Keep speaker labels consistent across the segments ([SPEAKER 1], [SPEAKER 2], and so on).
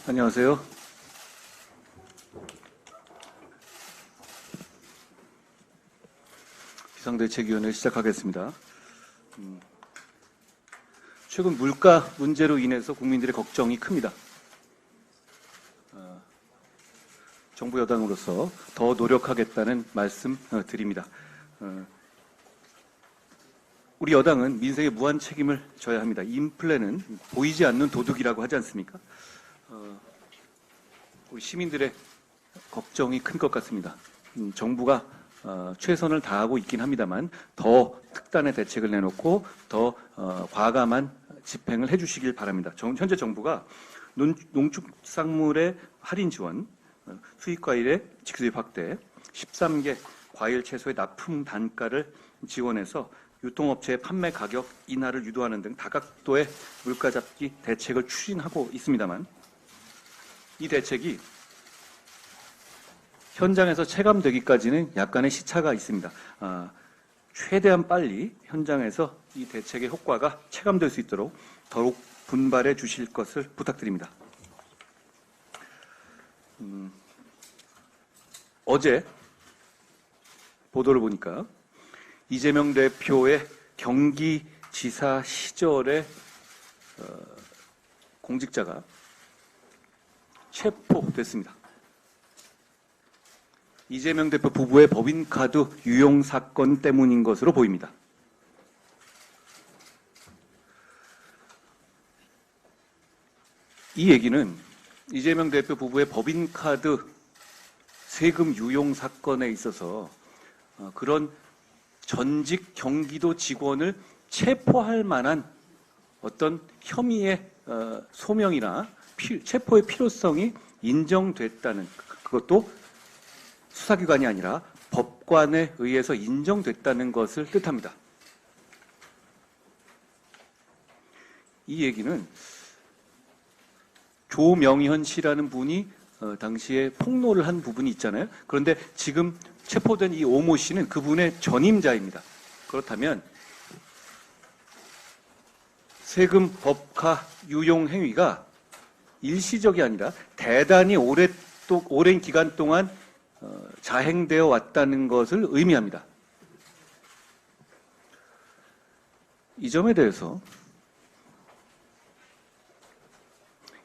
[SPEAKER 1] 안녕하세요. 비상대책위원회 시작하겠습니다. 최근 물가 문제로 인해서 국민들의 걱정이 큽니다. 정부 여당으로서 더 노력하겠다는 말씀 드립니다. 우리 여당은 민생에 무한 책임을 져야 합니다. 인플레는 보이지 않는 도둑이라고 하지 않습니까? 우리 시민들의 걱정이 큰 것 같습니다. 정부가 최선을 다하고 있긴 합니다만 더 특단의 대책을 내놓고 더 과감한 집행을 해주시길 바랍니다. 현재 정부가 농축산물의 할인 지원, 수입과일의 직수입 확대, 13개 과일 채소의 납품 단가를 지원해서 유통업체의 판매 가격 인하를 유도하는 등 다각도의 물가 잡기 대책을 추진하고 있습니다만 이 대책이 현장에서 체감되기까지는 약간의 시차가 있습니다. 최대한 빨리 현장에서 이 대책의 효과가 체감될 수 있도록 더욱 분발해 주실 것을 부탁드립니다. 어제 보도를 보니까 이재명 대표의 경기지사 시절의 공직자가 체포됐습니다. 이재명 대표 부부의 법인카드 유용 사건 때문인 것으로 보입니다. 이 얘기는 이재명 대표 부부의 법인카드 세금 유용 사건에 있어서 그런 전직 경기도 직원을 체포할 만한 어떤 혐의의 소명이나 체포의 필요성이 인정됐다는, 그것도 수사기관이 아니라 법관에 의해서 인정됐다는 것을 뜻합니다. 이 얘기는 조명현 씨라는 분이 당시에 폭로를 한 부분이 있잖아요. 그런데 지금 체포된 이 오모 씨는 그분의 전임자입니다. 그렇다면 세금 법카 유용 행위가 일시적이 아니라 대단히 오랜 기간 동안 자행되어 왔다는 것을 의미합니다. 이 점에 대해서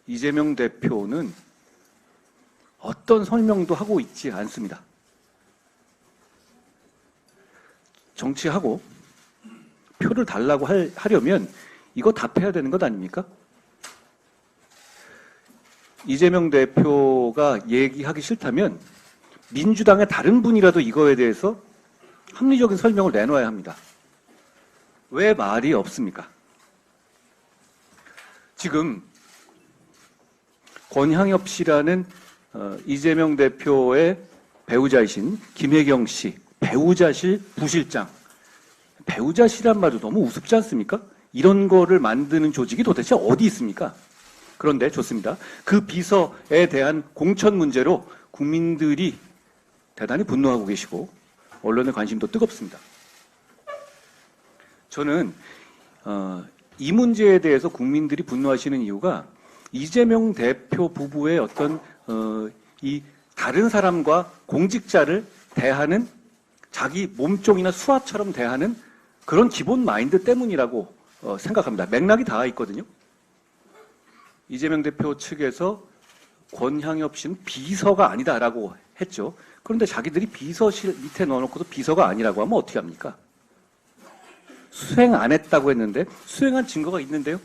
[SPEAKER 1] 이재명 대표는 어떤 설명도 하고 있지 않습니다. 정치하고 표를 달라고 하려면 이거 답해야 되는 것 아닙니까? 이재명 대표가 얘기하기 싫다면 민주당의 다른 분이라도 이거에 대해서 합리적인 설명을 내놔야 합니다. 왜 말이 없습니까? 지금 권향엽 씨라는 이재명 대표의 배우자이신 김혜경 씨, 배우자실 부실장. 배우자실란 말도 너무 우습지 않습니까? 이런 거를 만드는 조직이 도대체 어디 있습니까? 그런데 좋습니다. 그 비서에 대한 공천 문제로 국민들이 대단히 분노하고 계시고 언론의 관심도 뜨겁습니다. 저는 이 문제에 대해서 국민들이 분노하시는 이유가 이재명 대표 부부의 어떤 이 다른 사람과 공직자를 대하는 자기 몸종이나 수하처럼 대하는 그런 기본 마인드 때문이라고 생각합니다. 맥락이 다 있거든요. 이재명 대표 측에서 권향엽 씨는 비서가 아니다라고 했죠. 그런데 자기들이 비서실 밑에 넣어놓고도 비서가 아니라고 하면 어떻게 합니까? 수행 안 했다고 했는데 수행한 증거가 있는데요.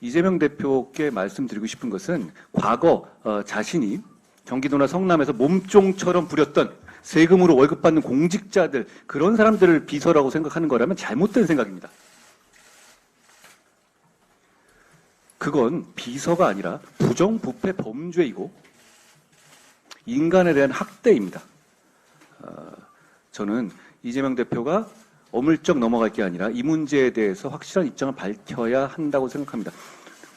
[SPEAKER 1] 이재명 대표께 말씀드리고 싶은 것은 과거 자신이 경기도나 성남에서 몸종처럼 부렸던 세금으로 월급 받는 공직자들, 그런 사람들을 비서라고 생각하는 거라면 잘못된 생각입니다. 그건 비서가 아니라 부정부패 범죄이고 인간에 대한 학대입니다. 저는 이재명 대표가 어물쩍 넘어갈 게 아니라 이 문제에 대해서 확실한 입장을 밝혀야 한다고 생각합니다.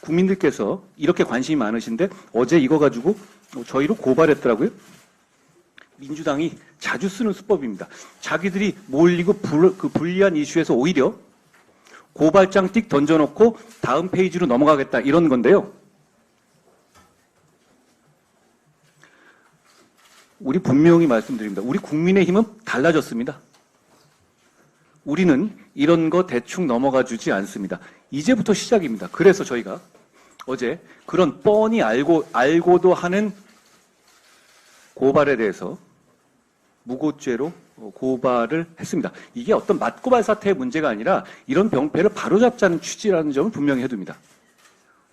[SPEAKER 1] 국민들께서 이렇게 관심이 많으신데 어제 이거 가지고 저희를 고발했더라고요. 민주당이 자주 쓰는 수법입니다. 자기들이 몰리고 그 불리한 이슈에서 오히려 고발장 띡 던져놓고 다음 페이지로 넘어가겠다 이런 건데요. 우리 분명히 말씀드립니다. 우리 국민의힘은 달라졌습니다. 우리는 이런 거 대충 넘어가 주지 않습니다. 이제부터 시작입니다. 그래서 저희가 어제 그런 뻔히 알고도 하는 고발에 대해서 무고죄로 고발을 했습니다. 이게 어떤 맞고발 사태의 문제가 아니라 이런 병폐를 바로잡자는 취지라는 점을 분명히 해둡니다.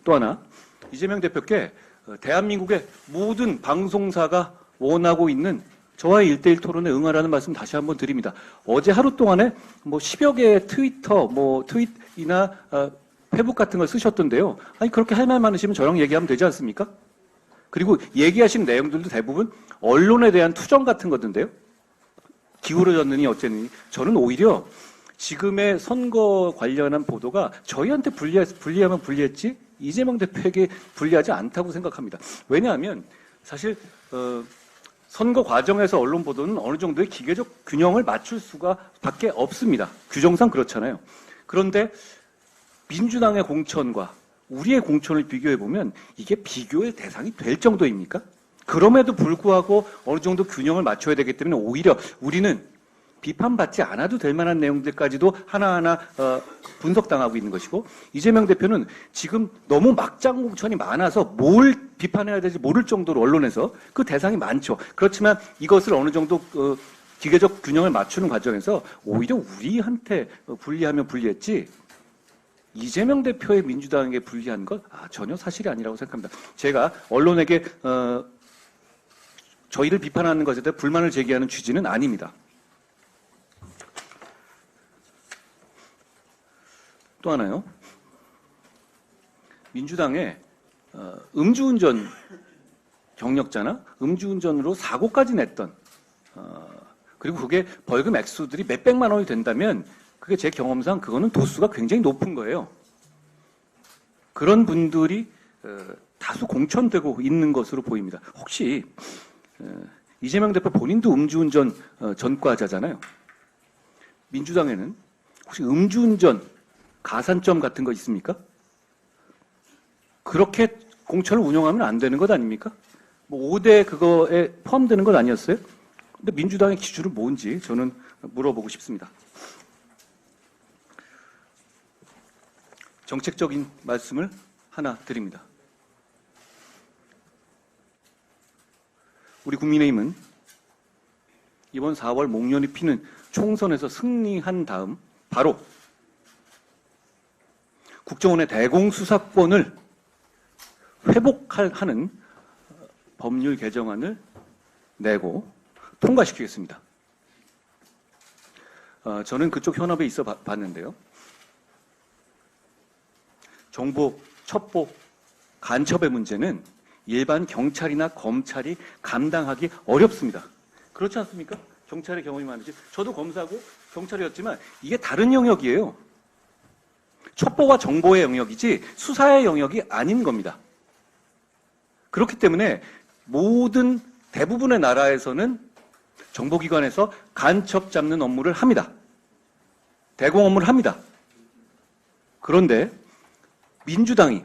[SPEAKER 1] 또 하나, 이재명 대표께 대한민국의 모든 방송사가 원하고 있는 저와의 1대1 토론에 응하라는 말씀 다시 한번 드립니다. 어제 하루 동안에 10여 개의 트위터, 트윗이나 페북 같은 걸 쓰셨던데요. 아니, 그렇게 할 말 많으시면 저랑 얘기하면 되지 않습니까? 그리고 얘기하신 내용들도 대부분 언론에 대한 투정 같은 거던데요. 기울어졌느니 어쨌느니. 저는 오히려 지금의 선거 관련한 보도가 저희한테 불리하면 불리했지 이재명 대표에게 불리하지 않다고 생각합니다. 왜냐하면 사실 선거 과정에서 언론 보도는 어느 정도의 기계적 균형을 맞출 수가 밖에 없습니다. 규정상 그렇잖아요. 그런데 민주당의 공천과 우리의 공천을 비교해보면 이게 비교의 대상이 될 정도입니까? 그럼에도 불구하고 어느 정도 균형을 맞춰야 되기 때문에 오히려 우리는 비판받지 않아도 될 만한 내용들까지도 하나하나 분석당하고 있는 것이고, 이재명 대표는 지금 너무 막장 공천이 많아서 뭘 비판해야 될지 모를 정도로 언론에서 그 대상이 많죠. 그렇지만 이것을 어느 정도 기계적 균형을 맞추는 과정에서 오히려 우리한테 불리하면 불리했지 이재명 대표의 민주당에게 불리한 건 전혀 사실이 아니라고 생각합니다. 제가 언론에게 저희를 비판하는 것에 대해 불만을 제기하는 취지는 아닙니다. 또 하나요. 민주당의 음주운전 경력자나 음주운전으로 사고까지 냈던 그리고 그게 벌금 액수들이 몇백만 원이 된다면 그게 제 경험상 그거는 도수가 굉장히 높은 거예요. 그런 분들이 다수 공천되고 있는 것으로 보입니다. 혹시 이재명 대표 본인도 음주운전 전과자잖아요. 민주당에는 혹시 음주운전 가산점 같은 거 있습니까? 그렇게 공천을 운영하면 안 되는 것 아닙니까? 5대 그거에 포함되는 것 아니었어요? 근데 민주당의 기준은 뭔지 저는 물어보고 싶습니다. 정책적인 말씀을 하나 드립니다. 우리 국민의힘은 이번 4월 목련이 피는 총선에서 승리한 다음 바로 국정원의 대공수사권을 회복하는 법률 개정안을 내고 통과시키겠습니다. 저는 그쪽 현업에 있어 봤는데요. 정보, 첩보, 간첩의 문제는 일반 경찰이나 검찰이 감당하기 어렵습니다. 그렇지 않습니까? 경찰의 경험이 많으시. 저도 검사고 경찰이었지만 이게 다른 영역이에요. 첩보와 정보의 영역이지 수사의 영역이 아닌 겁니다. 그렇기 때문에 대부분의 나라에서는 정보기관에서 간첩 잡는 업무를 합니다. 대공 업무를 합니다. 그런데 민주당이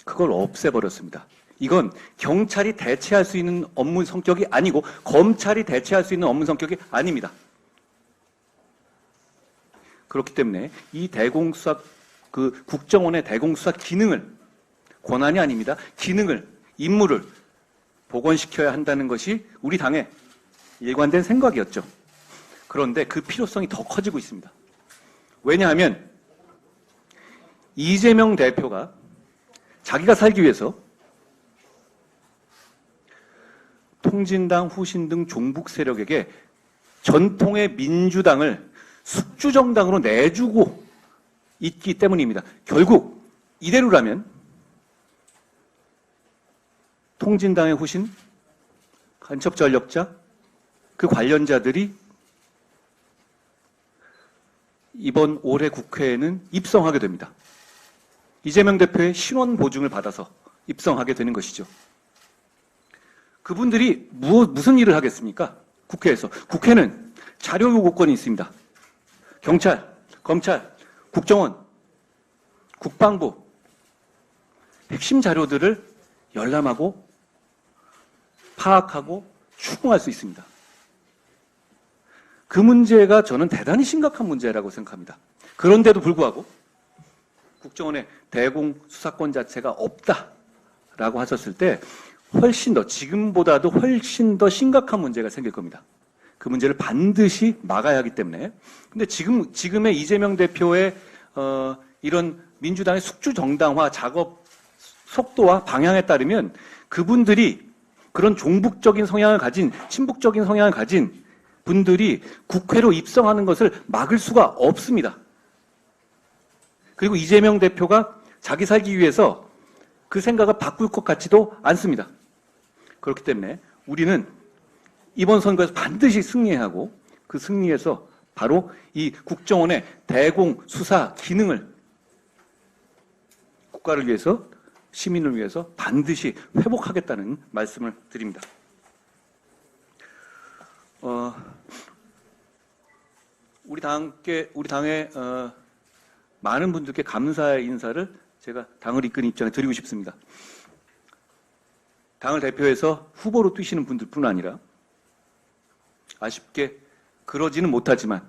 [SPEAKER 1] 그걸 없애버렸습니다. 이건 경찰이 대체할 수 있는 업무 성격이 아니고 검찰이 대체할 수 있는 업무 성격이 아닙니다. 그렇기 때문에 이 대공수사, 국정원의 대공수사 기능을, 권한이 아닙니다. 기능을, 임무를 복원시켜야 한다는 것이 우리 당의 일관된 생각이었죠. 그런데 그 필요성이 더 커지고 있습니다. 왜냐하면 이재명 대표가 자기가 살기 위해서 통진당, 후신 등 종북 세력에게 전통의 민주당을 숙주정당으로 내주고 있기 때문입니다. 결국 이대로라면 통진당의 후신, 간첩 전력자, 그 관련자들이 이번 올해 국회에는 입성하게 됩니다. 이재명 대표의 신원 보증을 받아서 입성하게 되는 것이죠. 그분들이 무슨 일을 하겠습니까? 국회에서. 국회는 자료 요구권이 있습니다. 경찰, 검찰, 국정원, 국방부 핵심 자료들을 열람하고 파악하고 추궁할 수 있습니다. 그 문제가 저는 대단히 심각한 문제라고 생각합니다. 그런데도 불구하고 국정원의 대공 수사권 자체가 없다라고 하셨을 때 훨씬 더, 지금보다도 훨씬 더 심각한 문제가 생길 겁니다. 그 문제를 반드시 막아야 하기 때문에. 근데 지금의 이재명 대표의 이런 민주당의 숙주 정당화 작업 속도와 방향에 따르면 그분들이 그런 종북적인 성향을 가진, 친북적인 성향을 가진 분들이 국회로 입성하는 것을 막을 수가 없습니다. 그리고 이재명 대표가 자기 살기 위해서 그 생각을 바꿀 것 같지도 않습니다. 그렇기 때문에 우리는 이번 선거에서 반드시 승리하고 그 승리에서 바로 이 국정원의 대공 수사 기능을 국가를 위해서, 시민을 위해서 반드시 회복하겠다는 말씀을 드립니다. 우리 당의 많은 분들께 감사의 인사를 제가 당을 이끄는 입장에 드리고 싶습니다. 당을 대표해서 후보로 뛰시는 분들뿐 아니라 아쉽게 그러지는 못하지만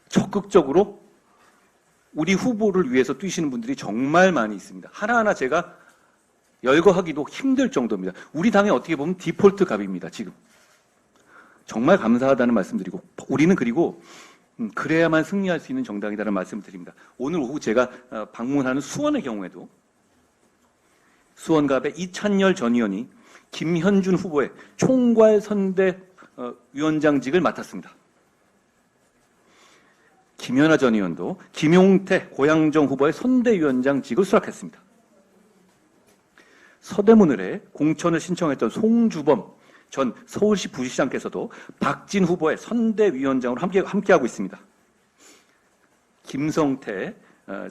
[SPEAKER 1] 적극적으로 우리 후보를 위해서 뛰시는 분들이 정말 많이 있습니다. 하나하나 제가 열거하기도 힘들 정도입니다. 우리 당에 어떻게 보면 디폴트 갑입니다, 지금. 정말 감사하다는 말씀드리고, 우리는 그리고 그래야만 승리할 수 있는 정당이라는 말씀을 드립니다. 오늘 오후 제가 방문하는 수원의 경우에도 수원갑의 이찬열 전 의원이 김현준 후보의 총괄선대 위원장직을 맡았습니다. 김연아 전 의원도 김용태 고양정 후보의 선대위원장직을 수락했습니다. 서대문을에 공천을 신청했던 송주범 전 서울시 부시장께서도 박진 후보의 선대위원장으로 함께하고 있습니다. 김성태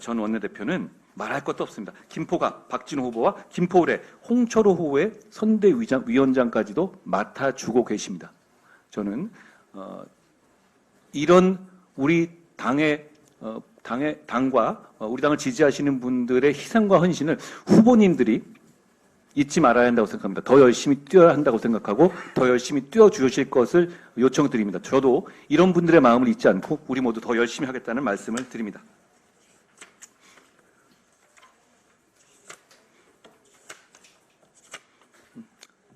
[SPEAKER 1] 전 원내대표는 말할 것도 없습니다. 김포갑 박진 후보와 김포을의 홍철호 후보의 선대위원장까지도 맡아주고 계십니다. 저는 이런 우리 당과 우리 당을 지지하시는 분들의 희생과 헌신을 후보님들이 잊지 말아야 한다고 생각합니다. 더 열심히 뛰어야 한다고 생각하고 더 열심히 뛰어주실 것을 요청드립니다. 저도 이런 분들의 마음을 잊지 않고 우리 모두 더 열심히 하겠다는 말씀을 드립니다.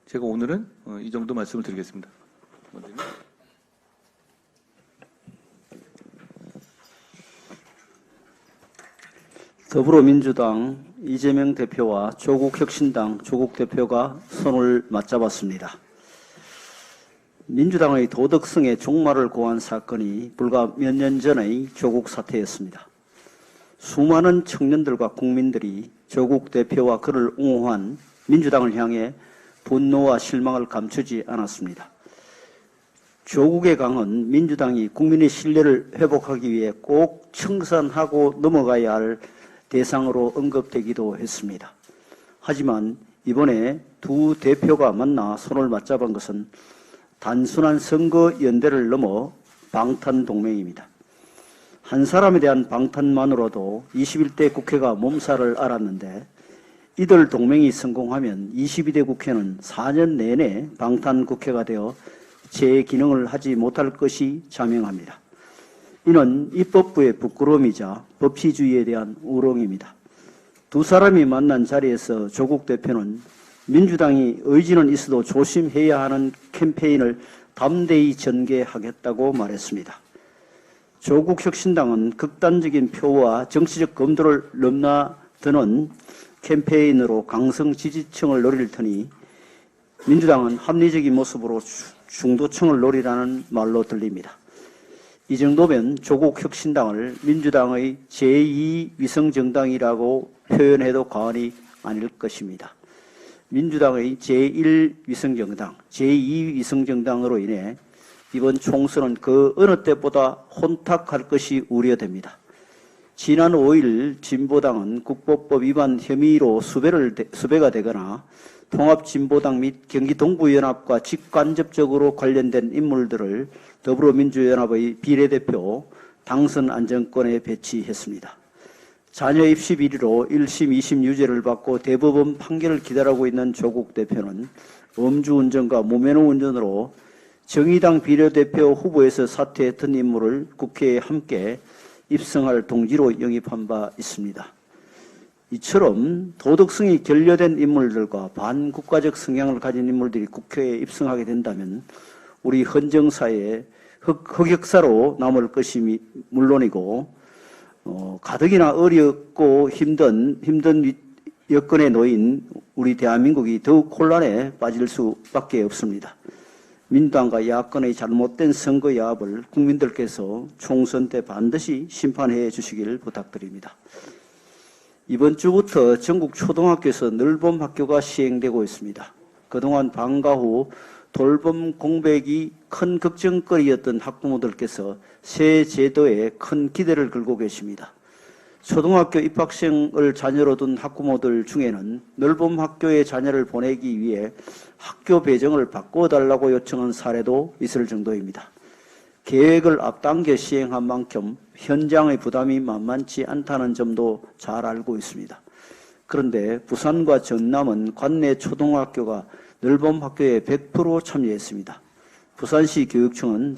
[SPEAKER 1] 제가 오늘은 이 정도 말씀을 드리겠습니다.
[SPEAKER 2] 더불어민주당 이재명 대표와 조국혁신당 조국 대표가 손을 맞잡았습니다. 민주당의 도덕성에 종말을 고한 사건이 불과 몇 년 전의 조국 사태였습니다. 수많은 청년들과 국민들이 조국 대표와 그를 옹호한 민주당을 향해 분노와 실망을 감추지 않았습니다. 조국의 강은 민주당이 국민의 신뢰를 회복하기 위해 꼭 청산하고 넘어가야 할 대상으로 언급되기도 했습니다. 하지만 이번에 두 대표가 만나 손을 맞잡은 것은 단순한 선거 연대를 넘어 방탄동맹입니다. 한 사람에 대한 방탄만으로도 21대 국회가 몸살을 앓았는데 이들 동맹이 성공하면 22대 국회는 4년 내내 방탄국회가 되어 제 기능을 하지 못할 것이 자명합니다. 이는 입법부의 부끄러움이자 법치주의에 대한 우롱입니다. 두 사람이 만난 자리에서 조국 대표는 민주당이 의지는 있어도 조심해야 하는 캠페인을 담대히 전개하겠다고 말했습니다. 조국 혁신당은 극단적인 표와 정치적 검도를 넘나드는 캠페인으로 강성 지지층을 노릴 테니 민주당은 합리적인 모습으로 중도층을 노리라는 말로 들립니다. 이 정도면 조국 혁신당을 민주당의 제2위성정당이라고 표현해도 과언이 아닐 것입니다. 민주당의 제1위성정당, 제2위성정당으로 인해 이번 총선은 그 어느 때보다 혼탁할 것이 우려됩니다. 지난 5일 진보당은 국보법 위반 혐의로 수배가 되거나 통합진보당 및 경기동부연합과 직간접적으로 관련된 인물들을 더불어민주연합의 비례대표 당선 안정권에 배치했습니다. 자녀 입시 비리로 1심, 2심 유죄를 받고 대법원 판결을 기다리고 있는 조국 대표는 음주운전과 무면허 운전으로 정의당 비례대표 후보에서 사퇴했던 인물을 국회에 함께 입성할 동지로 영입한 바 있습니다. 이처럼 도덕성이 결여된 인물들과 반국가적 성향을 가진 인물들이 국회에 입성하게 된다면 우리 헌정사회에 흑역사로 남을 것이 물론이고 가뜩이나 어렵고 힘든 여건에 놓인 우리 대한민국이 더욱 혼란에 빠질 수밖에 없습니다. 민주당과 야권의 잘못된 선거 야합을 국민들께서 총선 때 반드시 심판해 주시길 부탁드립니다. 이번 주부터 전국 초등학교에서 늘봄 학교가 시행되고 있습니다. 그동안 방과 후 돌봄 공백이 큰 걱정거리였던 학부모들께서 새 제도에 큰 기대를 걸고 계십니다. 초등학교 입학생을 자녀로 둔 학부모들 중에는 늘봄 학교에 자녀를 보내기 위해 학교 배정을 바꿔달라고 요청한 사례도 있을 정도입니다. 계획을 앞당겨 시행한 만큼 현장의 부담이 만만치 않다는 점도 잘 알고 있습니다. 그런데 부산과 전남은 관내 초등학교가 늘봄 학교에 100% 참여했습니다. 부산시 교육청은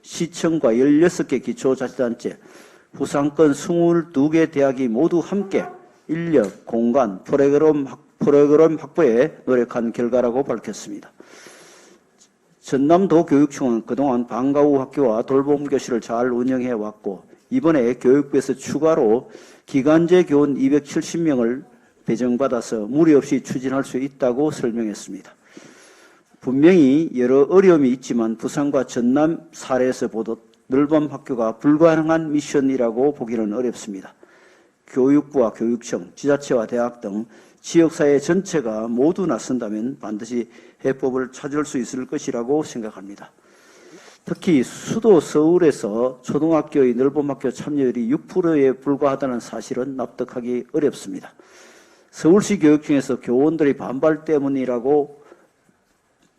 [SPEAKER 2] 시청과 16개 기초자치단체, 부산권 22개 대학이 모두 함께 인력, 공간, 프로그램 확보에 노력한 결과라고 밝혔습니다. 전남도 교육청은 그동안 방과 후 학교와 돌봄 교실을 잘 운영해 왔고 이번에 교육부에서 추가로 기간제 교원 270명을 배정받아서 무리 없이 추진할 수 있다고 설명했습니다. 분명히 여러 어려움이 있지만 부산과 전남 사례에서 보듯 늘봄 학교가 불가능한 미션이라고 보기는 어렵습니다. 교육부와 교육청, 지자체와 대학 등 지역사회 전체가 모두 나선다면 반드시 해법을 찾을 수 있을 것이라고 생각합니다. 특히 수도 서울에서 초등학교의 늘봄 학교 참여율이 6%에 불과하다는 사실은 납득하기 어렵습니다. 서울시 교육청에서 교원들의 반발 때문이라고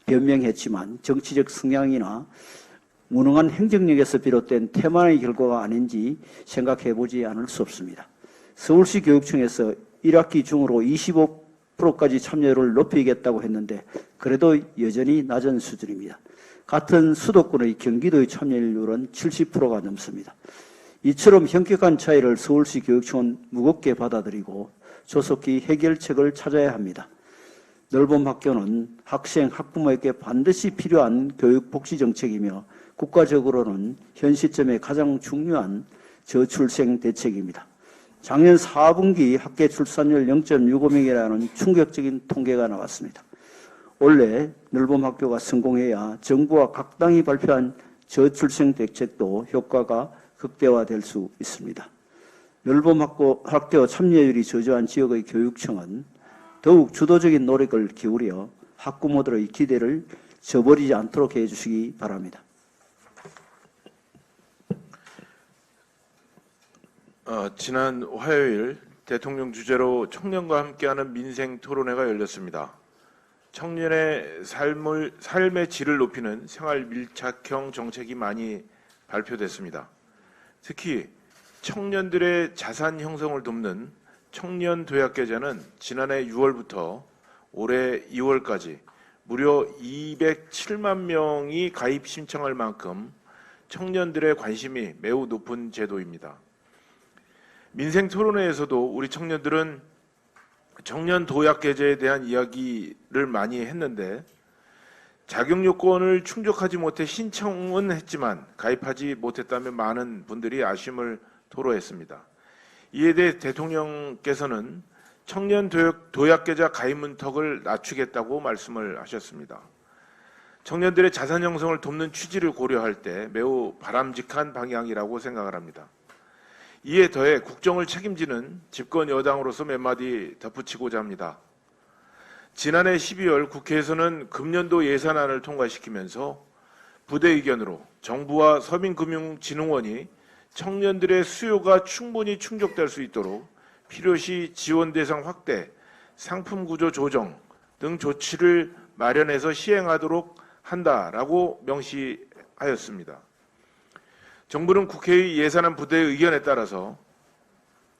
[SPEAKER 2] 변명했지만 정치적 성향이나 무능한 행정력에서 비롯된 태만의 결과가 아닌지 생각해보지 않을 수 없습니다. 서울시 교육청에서 1학기 중으로 25%까지 참여율을 높이겠다고 했는데 그래도 여전히 낮은 수준입니다. 같은 수도권의 경기도의 참여율은 70%가 넘습니다. 이처럼 현격한 차이를 서울시 교육청은 무겁게 받아들이고 조속히 해결책을 찾아야 합니다. 늘봄 학교는 학생, 학부모에게 반드시 필요한 교육복지 정책이며 국가적으로는 현 시점에 가장 중요한 저출생 대책입니다. 작년 4분기 학계 출산율 0.65명이라는 충격적인 통계가 나왔습니다. 원래 늘봄 학교가 성공해야 정부와 각 당이 발표한 저출생 대책도 효과가 극대화될 수 있습니다. 늘봄 학교 참여율이 저조한 지역의 교육청은 더욱 주도적인 노력을 기울여 학부모들의 기대를 저버리지 않도록 해주시기 바랍니다.
[SPEAKER 3] 지난 화요일 대통령 주재로 청년과 함께하는 민생 토론회가 열렸습니다. 청년의 삶의 질을 높이는 생활 밀착형 정책이 많이 발표됐습니다. 특히 청년들의 자산 형성을 돕는 청년 도약 계좌는 지난해 6월부터 올해 2월까지 무려 207만 명이 가입 신청할 만큼 청년들의 관심이 매우 높은 제도입니다. 민생 토론회에서도 우리 청년들은 청년 도약 계좌에 대한 이야기를 많이 했는데 자격 요건을 충족하지 못해 신청은 했지만 가입하지 못했다며 많은 분들이 아쉬움을 토로했습니다. 이에 대해 대통령께서는 청년 도약 계좌 가입 문턱을 낮추겠다고 말씀을 하셨습니다. 청년들의 자산 형성을 돕는 취지를 고려할 때 매우 바람직한 방향이라고 생각을 합니다. 이에 더해 국정을 책임지는 집권 여당으로서 몇 마디 덧붙이고자 합니다. 지난해 12월 국회에서는 금년도 예산안을 통과시키면서 부대 의견으로 정부와 서민금융진흥원이 청년들의 수요가 충분히 충족될 수 있도록 필요시 지원 대상 확대, 상품 구조 조정 등 조치를 마련해서 시행하도록 한다라고 명시하였습니다. 정부는 국회의 예산안 부대의 의견에 따라서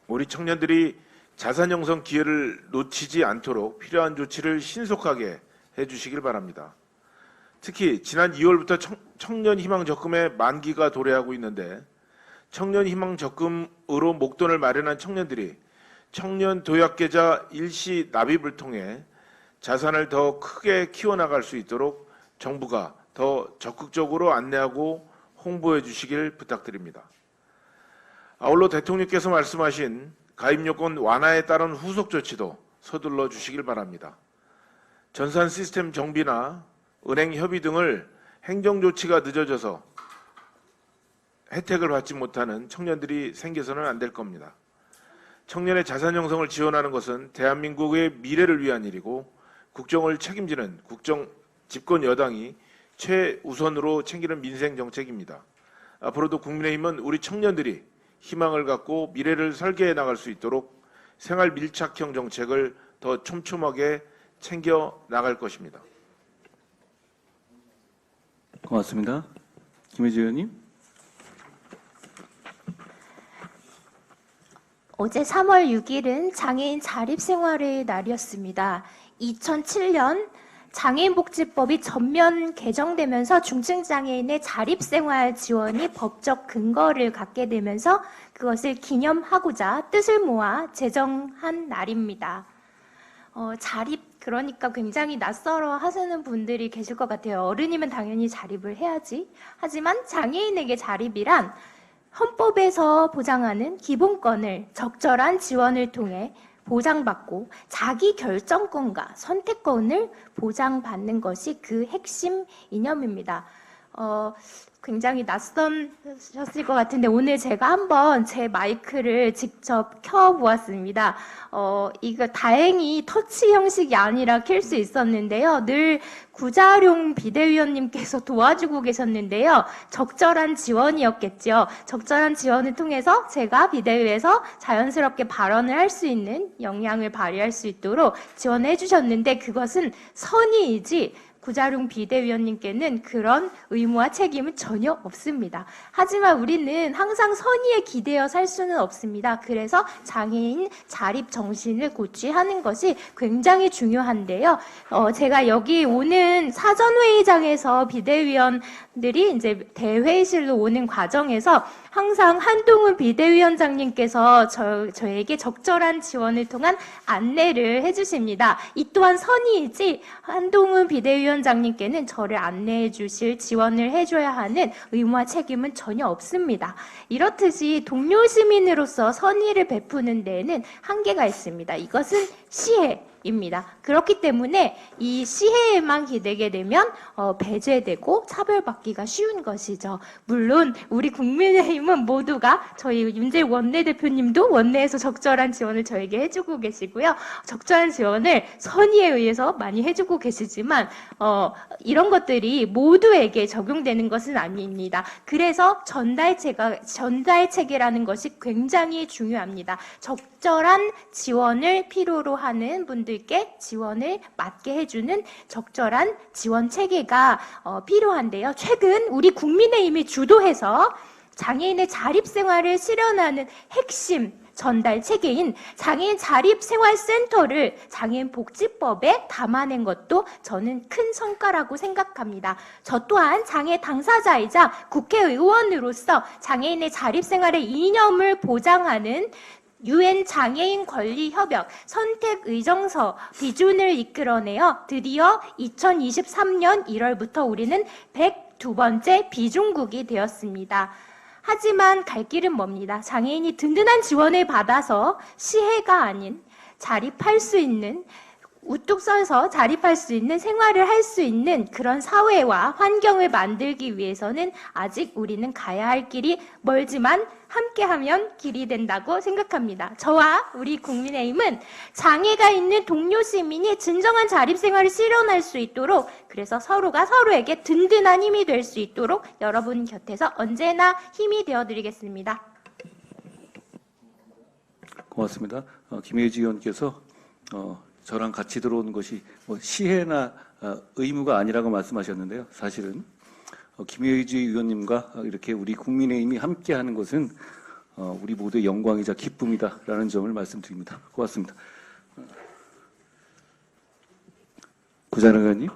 [SPEAKER 3] 우리 청년들이 자산 형성 기회를 놓치지 않도록 필요한 조치를 신속하게 해주시길 바랍니다. 특히 지난 2월부터 청년 희망 적금의 만기가 도래하고 있는데 청년 희망 적금으로 목돈을 마련한 청년들이 청년 도약 계좌 일시 납입을 통해 자산을 더 크게 키워나갈 수 있도록 정부가 더 적극적으로 안내하고 홍보해 주시길 부탁드립니다. 아울러 대통령께서 말씀하신 가입요건 완화에 따른 후속 조치도 서둘러 주시길 바랍니다. 전산 시스템 정비나 은행 협의 등을 행정 조치가 늦어져서 혜택을 받지 못하는 청년들이 생겨서는 안 될 겁니다. 청년의 자산 형성을 지원하는 것은 대한민국의 미래를 위한 일이고 국정을 책임지는 집권 여당이 최우선으로 챙기는 민생 정책입니다. 앞으로도 국민의힘은 우리 청년들이 희망을 갖고 미래를 설계해 나갈 수 있도록 생활 밀착형 정책을 더 촘촘하게 챙겨 나갈 것입니다.
[SPEAKER 1] 고맙습니다. 김혜지 의원님.
[SPEAKER 4] 어제 3월 6일은 장애인 자립생활의 날이었습니다. 2007년 장애인복지법이 전면 개정되면서 중증장애인의 자립생활 지원이 법적 근거를 갖게 되면서 그것을 기념하고자 뜻을 모아 제정한 날입니다. 자립, 그러니까 굉장히 낯설어 하시는 분들이 계실 것 같아요. 어른이면 당연히 자립을 해야지. 하지만 장애인에게 자립이란 헌법에서 보장하는 기본권을 적절한 지원을 통해 보장받고 자기 결정권과 선택권을 보장받는 것이 그 핵심 이념입니다. 굉장히 낯선셨을 것 같은데 오늘 제가 한번 제 마이크를 직접 켜보았습니다. 이거 다행히 터치 형식이 아니라 켤 수 있었는데요. 늘 구자룡 비대위원님께서 도와주고 계셨는데요. 적절한 지원이었겠죠. 적절한 지원을 통해서 제가 비대위에서 자연스럽게 발언을 할 수 있는 역량을 발휘할 수 있도록 지원해 주셨는데 그것은 선의이지 구자룡 비대위원님께는 그런 의무와 책임은 전혀 없습니다. 하지만 우리는 항상 선의에 기대어 살 수는 없습니다. 그래서 장애인 자립 정신을 고취하는 것이 굉장히 중요한데요. 제가 여기 오는 사전회의장에서 비대위원들이 이제 대회의실로 오는 과정에서 항상 한동훈 비대위원장님께서 저에게 적절한 지원을 통한 안내를 해주십니다. 이 또한 선의이지 한동훈 비대위원장님께는 저를 안내해 주실 지원을 해줘야 하는 의무와 책임은 전혀 없습니다. 이렇듯이 동료 시민으로서 선의를 베푸는 데에는 한계가 있습니다. 이것은 시혜입니다. 그렇기 때문에 이 시혜에만 기대게 되면 배제되고 차별받기가 쉬운 것이죠. 물론 우리 국민의힘은 모두가 저희 윤재 원내대표님도 원내에서 적절한 지원을 저에게 해주고 계시고요. 적절한 지원을 선의에 의해서 많이 해주고 계시지만 이런 것들이 모두에게 적용되는 것은 아닙니다. 그래서 전달체계라는 것이 굉장히 중요합니다. 적절한 지원을 필요로 하는 분들께 지원을 맞게 해주는 적절한 지원 체계가 필요한데요. 최근 우리 국민의힘이 주도해서 장애인의 자립생활을 실현하는 핵심 전달 체계인 장애인 자립생활센터를 장애인복지법에 담아낸 것도 저는 큰 성과라고 생각합니다. 저 또한 장애 당사자이자 국회의원으로서 장애인의 자립생활의 이념을 보장하는 UN 장애인 권리 협약 선택 의정서 비준을 이끌어내어 드디어 2023년 1월부터 우리는 102번째 비준국이 되었습니다. 하지만 갈 길은 멉니다. 장애인이 든든한 지원을 받아서 시혜가 아닌 자립할 수 있는 우뚝 서서 자립할 수 있는 생활을 할 수 있는 그런 사회와 환경을 만들기 위해서는 아직 우리는 가야 할 길이 멀지만 함께하면 길이 된다고 생각합니다. 저와 우리 국민의힘은 장애가 있는 동료 시민이 진정한 자립생활을 실현할 수 있도록 그래서 서로가 서로에게 든든한 힘이 될 수 있도록 여러분 곁에서 언제나 힘이 되어드리겠습니다.
[SPEAKER 1] 고맙습니다. 김혜지 의원께서 저랑 같이 들어오는 것이 뭐 시혜나 의무가 아니라고 말씀하셨는데요. 사실은 김혜지 의원님과 이렇게 우리 국민의힘이 함께하는 것은 우리 모두의 영광이자 기쁨이다라는 점을 말씀드립니다. 고맙습니다. 구자룡 의원님.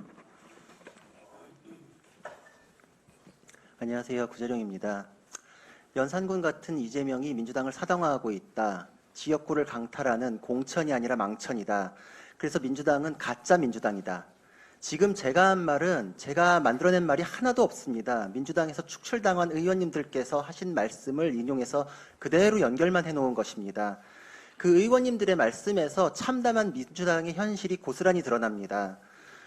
[SPEAKER 5] 안녕하세요. 구재룡입니다. 연산군 같은 이재명이 민주당을 사당화하고 있다. 지역구를 강탈하는 공천이 아니라 망천이다. 그래서 민주당은 가짜 민주당이다. 지금 제가 한 말은 제가 만들어낸 말이 하나도 없습니다. 민주당에서 축출당한 의원님들께서 하신 말씀을 인용해서 그대로 연결만 해놓은 것입니다. 그 의원님들의 말씀에서 참담한 민주당의 현실이 고스란히 드러납니다.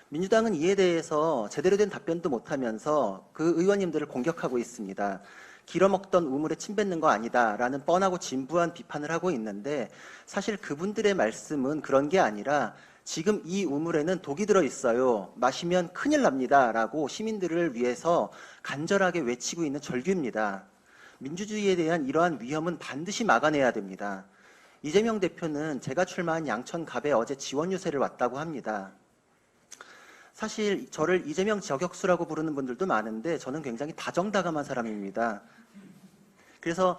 [SPEAKER 5] 민주당은 이에 대해서 제대로 된 답변도 못하면서 그 의원님들을 공격하고 있습니다. 길어먹던 우물에 침 뱉는 거 아니다라는 뻔하고 진부한 비판을 하고 있는데 사실 그분들의 말씀은 그런 게 아니라 지금 이 우물에는 독이 들어있어요. 마시면 큰일 납니다. 라고 시민들을 위해서 간절하게 외치고 있는 절규입니다. 민주주의에 대한 이러한 위험은 반드시 막아내야 됩니다. 이재명 대표는 제가 출마한 양천갑에 어제 지원 유세를 왔다고 합니다. 사실 저를 이재명 저격수라고 부르는 분들도 많은데 저는 굉장히 다정다감한 사람입니다. 그래서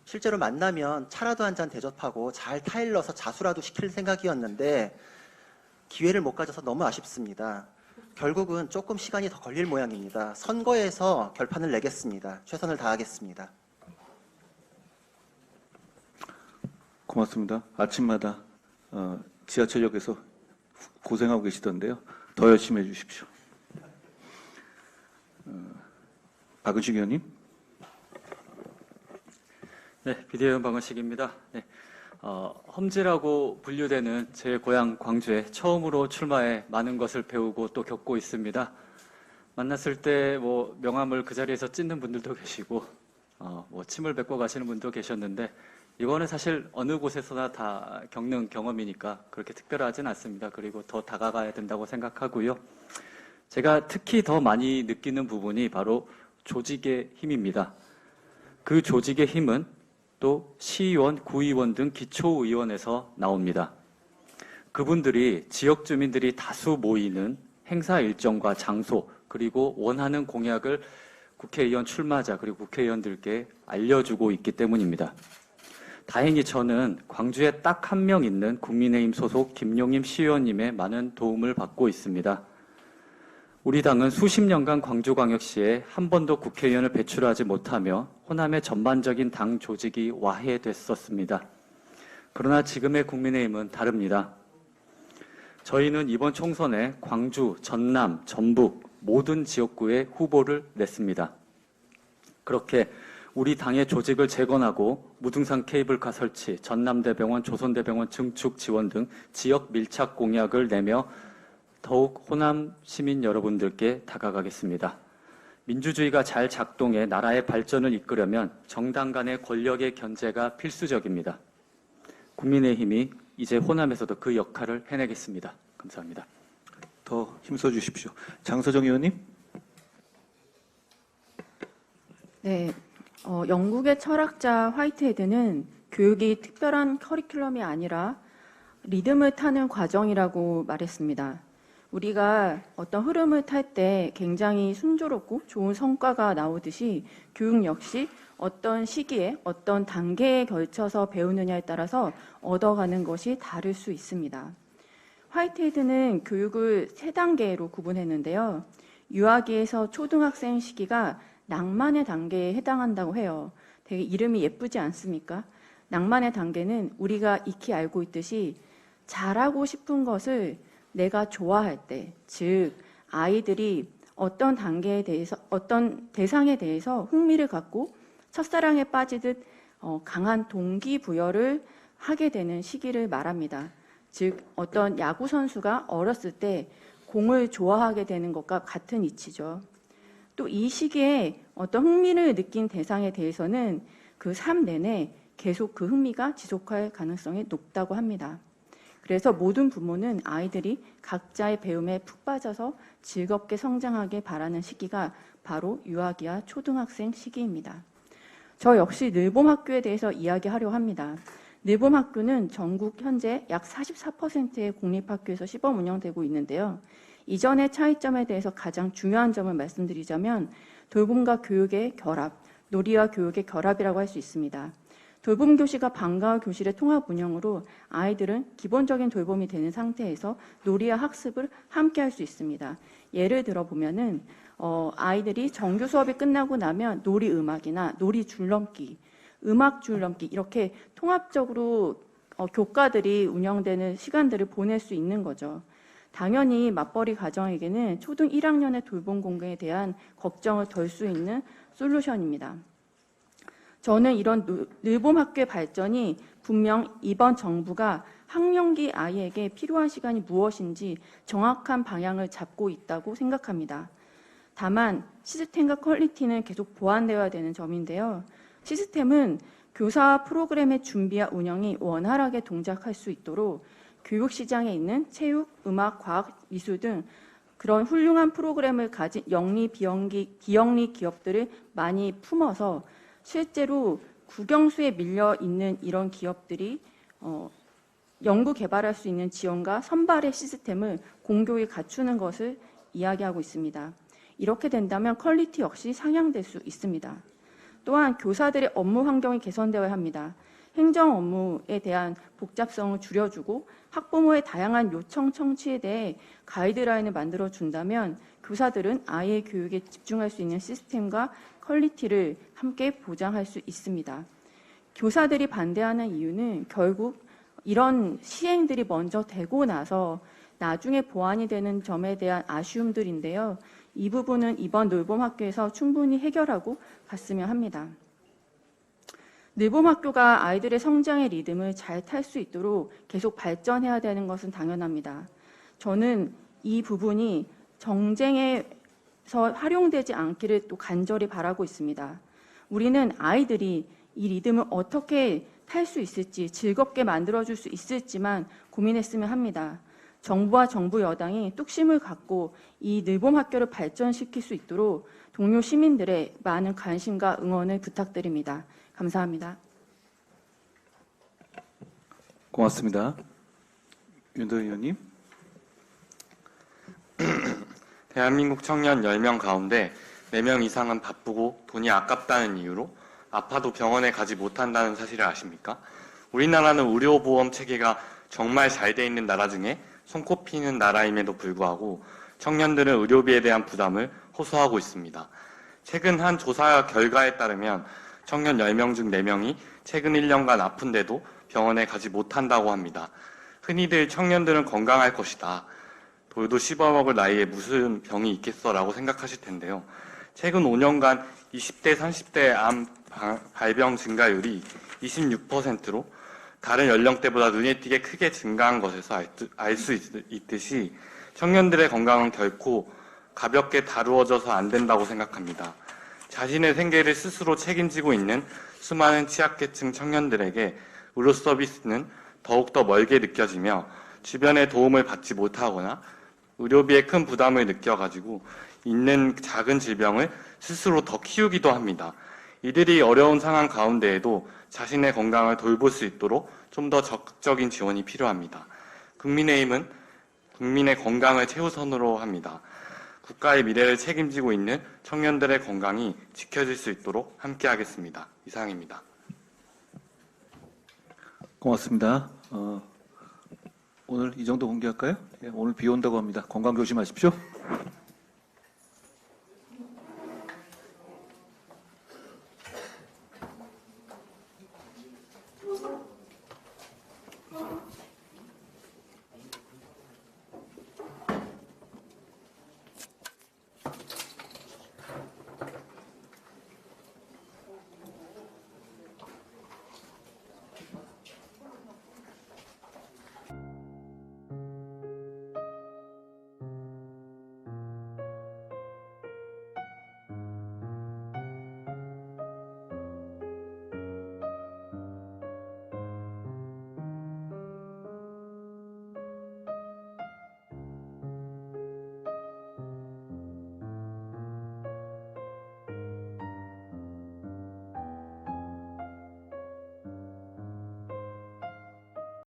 [SPEAKER 5] 실제로 만나면 차라도 한 잔 대접하고 잘 타일러서 자수라도 시킬 생각이었는데 기회를 못 가져서 너무 아쉽습니다. 결국은 조금 시간이 더 걸릴 모양입니다. 선거에서 결판을 내겠습니다. 최선을 다하겠습니다.
[SPEAKER 1] 고맙습니다. 아침마다 지하철역에서 고생하고 계시던데요. 더 열심히 해주십시오. 박은식 의원님.
[SPEAKER 6] 네, 비대위원 박은식입니다. 네, 험지라고 분류되는 제 고향 광주에 처음으로 출마해 많은 것을 배우고 또 겪고 있습니다. 만났을 때 명함을 그 자리에서 찢는 분들도 계시고 침을 뱉고 가시는 분도 계셨는데 이거는 사실 어느 곳에서나 다 겪는 경험이니까 그렇게 특별하진 않습니다. 그리고 더 다가가야 된다고 생각하고요. 제가 특히 더 많이 느끼는 부분이 바로 조직의 힘입니다. 그 조직의 힘은 또 시의원, 구의원 등 기초의원에서 나옵니다. 그분들이 지역 주민들이 다수 모이는 행사 일정과 장소 그리고 원하는 공약을 국회의원 출마자 그리고 국회의원들께 알려주고 있기 때문입니다. 다행히 저는 광주에 딱 한 명 있는 국민의힘 소속 김용임 시의원님의 많은 도움을 받고 있습니다. 우리 당은 수십 년간 광주광역시에 한 번도 국회의원을 배출하지 못하며 호남의 전반적인 당 조직이 와해됐었습니다. 그러나 지금의 국민의힘은 다릅니다. 저희는 이번 총선에 광주, 전남, 전북 모든 지역구에 후보를 냈습니다. 그렇게 우리 당의 조직을 재건하고 무등산 케이블카 설치, 전남대병원, 조선대병원 증축 지원 등 지역 밀착 공약을 내며 더욱 호남 시민 여러분들께 다가가겠습니다. 민주주의가 잘 작동해 나라의 발전을 이끌려면 정당 간의 권력의 견제가 필수적입니다. 국민의힘이 이제 호남에서도 그 역할을 해내겠습니다. 감사합니다.
[SPEAKER 1] 더 힘써 주십시오. 장서정 의원님.
[SPEAKER 7] 네, 영국의 철학자 화이트헤드는 교육이 특별한 커리큘럼이 아니라 리듬을 타는 과정이라고 말했습니다. 우리가 어떤 흐름을 탈 때 굉장히 순조롭고 좋은 성과가 나오듯이 교육 역시 어떤 시기에 어떤 단계에 걸쳐서 배우느냐에 따라서 얻어가는 것이 다를 수 있습니다. 화이트헤드는 교육을 3단계로 구분했는데요. 유아기에서 초등학생 시기가 낭만의 단계에 해당한다고 해요. 되게 이름이 예쁘지 않습니까? 낭만의 단계는 우리가 익히 알고 있듯이 잘하고 싶은 것을 내가 좋아할 때, 즉 아이들이 어떤 단계에 대해서, 어떤 대상에 대해서 흥미를 갖고 첫사랑에 빠지듯 강한 동기부여를 하게 되는 시기를 말합니다. 즉 어떤 야구 선수가 어렸을 때 공을 좋아하게 되는 것과 같은 이치죠. 또 이 시기에 어떤 흥미를 느낀 대상에 대해서는 그 삶 내내 계속 그 흥미가 지속할 가능성이 높다고 합니다. 그래서 모든 부모는 아이들이 각자의 배움에 푹 빠져서 즐겁게 성장하길 바라는 시기가 바로 유아기와 초등학생 시기입니다. 저 역시 늘봄학교에 대해서 이야기하려고 합니다. 늘봄학교는 전국 현재 약 44%의 공립학교에서 시범 운영되고 있는데요. 이전의 차이점에 대해서 가장 중요한 점을 말씀드리자면 돌봄과 교육의 결합, 놀이와 교육의 결합이라고 할 수 있습니다. 돌봄 교실과 방과후 교실의 통합 운영으로 아이들은 기본적인 돌봄이 되는 상태에서 놀이와 학습을 함께 할 수 있습니다. 예를 들어 보면은 아이들이 정규 수업이 끝나고 나면 놀이 음악이나 놀이 줄넘기, 음악 줄넘기 이렇게 통합적으로 교과들이 운영되는 시간들을 보낼 수 있는 거죠. 당연히 맞벌이 가정에게는 초등 1학년의 돌봄 공간에 대한 걱정을 덜 수 있는 솔루션입니다. 저는 이런 늘봄 학교의 발전이 분명 이번 정부가 학령기 아이에게 필요한 시간이 무엇인지 정확한 방향을 잡고 있다고 생각합니다. 다만 시스템과 퀄리티는 계속 보완되어야 되는 점인데요. 시스템은 교사 프로그램의 준비와 운영이 원활하게 동작할 수 있도록 교육시장에 있는 체육, 음악, 과학, 미술 등 그런 훌륭한 프로그램을 가진 영리, 비영리 기업들을 많이 품어서 실제로 국영수에 밀려 있는 이런 기업들이 연구 개발할 수 있는 지원과 선발의 시스템을 공교히 갖추는 것을 이야기하고 있습니다. 이렇게 된다면 퀄리티 역시 상향될 수 있습니다. 또한 교사들의 업무 환경이 개선되어야 합니다. 행정 업무에 대한 복잡성을 줄여주고 학부모의 다양한 요청 청취에 대해 가이드라인을 만들어준다면 교사들은 아이의 교육에 집중할 수 있는 시스템과 퀄리티를 함께 보장할 수 있습니다. 교사들이 반대하는 이유는 결국 이런 시행들이 먼저 되고 나서 나중에 보완이 되는 점에 대한 아쉬움들인데요. 이 부분은 이번 늘봄학교에서 충분히 해결하고 갔으면 합니다. 늘봄학교가 아이들의 성장의 리듬을 잘 탈 수 있도록 계속 발전해야 되는 것은 당연합니다. 저는 이 부분이 정쟁에서 활용되지 않기를 또 간절히 바라고 있습니다. 우리는 아이들이 이 리듬을 어떻게 탈 수 있을지, 즐겁게 만들어줄 수 있을지만 고민했으면 합니다. 정부와 정부 여당이 뚝심을 갖고 이 늘봄학교를 발전시킬 수 있도록 동료 시민들의 많은 관심과 응원을 부탁드립니다. 감사합니다.
[SPEAKER 1] 고맙습니다. 윤도현 의원님.
[SPEAKER 8] 대한민국 청년 10명 가운데 4명 이상은 바쁘고 돈이 아깝다는 이유로 아파도 병원에 가지 못한다는 사실을 아십니까? 우리나라는 의료보험 체계가 정말 잘 돼 있는 나라 중에 손꼽히는 나라임에도 불구하고 청년들은 의료비에 대한 부담을 호소하고 있습니다. 최근 한 조사 결과에 따르면 청년 10명 중 4명이 최근 1년간 아픈데도 병원에 가지 못한다고 합니다. 흔히들 청년들은 건강할 것이다. 돌도 씹어먹을 나이에 무슨 병이 있겠어라고 생각하실 텐데요. 최근 5년간 20대, 30대 암 발병 증가율이 26%로 다른 연령대보다 눈에 띄게 크게 증가한 것에서 알 수 있듯이 청년들의 건강은 결코 가볍게 다루어져서 안 된다고 생각합니다. 자신의 생계를 스스로 책임지고 있는 수많은 취약계층 청년들에게 의료 서비스는 더욱더 멀게 느껴지며 주변의 도움을 받지 못하거나 의료비에 큰 부담을 느껴가지고 있는 작은 질병을 스스로 더 키우기도 합니다. 이들이 어려운 상황 가운데에도 자신의 건강을 돌볼 수 있도록 좀 더 적극적인 지원이 필요합니다. 국민의힘은 국민의 건강을 최우선으로 합니다. 국가의 미래를 책임지고 있는 청년들의 건강이 지켜질 수 있도록 함께하겠습니다. 이상입니다.
[SPEAKER 1] 고맙습니다. 오늘 이 정도 공개할까요? 예, 오늘 비 온다고 합니다. 건강 조심하십시오.